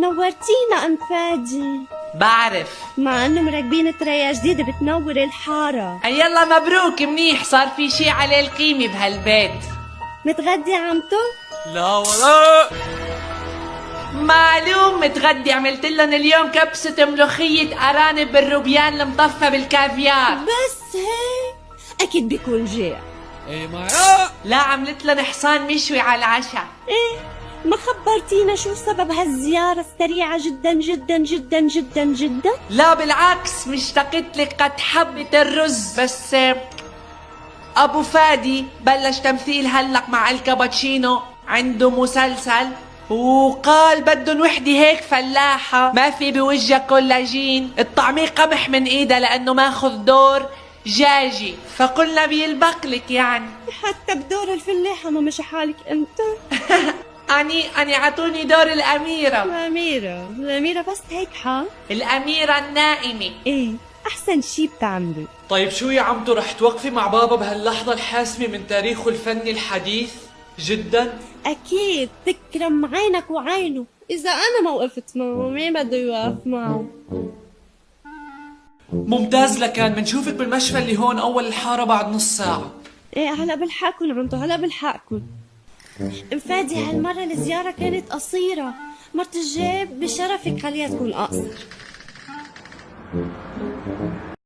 نورتينا ام فادي. بعرف. مع انه مركبين تريا جديدة بتنور الحارة. يلا مبروك، منيح صار في شي عليه القيمة بهالبيت. متغدي عمتو؟ لا ولا. معلوم متغدي، عملت لهم اليوم كبسة ملوخية أرانب بالروبيان المطفى بالكافيار. بس هيك؟ اكيد بيكون جاع. ايه معايا. لا عملت لهم حصان مشوي على العشاء. ايه ما خبرتينا شو سبب هالزيارة السريعة جدا جدا جدا جدا جدا؟ لا بالعكس، مشتقت لك قد حبة الرز. بس أبو فادي بلش تمثيل هلق مع الكابتشينو، عنده مسلسل، وقال بدن وحدة هيك فلاحة ما في بوجهها كولاجين، الطعمية قمح من ايدها لأنه ماخذ دور جاجي، فقلنا بيلبقلك يعني. حتى بدور الفلاحة ما مشي حالك انت. أني عطوني دور الأميرة. الأميرة بس هيك حال؟ الأميرة النائمة. ايه أحسن شي بتعملي. طيب شو يا عمتو، رح توقفي مع بابا بهاللحظة الحاسمة من تاريخه الفني الحديث جدا؟ أكيد تكرم عينك وعينه، إذا أنا ما وقفت معه مين بده يوقف معه؟ ممتاز لكان، بنشوفك بالمشفى اللي هون أول الحارة بعد نص ساعة. ايه هلا بلحقكن عمتو، هلا بلحقكن. انفادي هالمرة الزيارة كانت قصيرة، مرة الجاي بشرفك خليها تكون أقصر.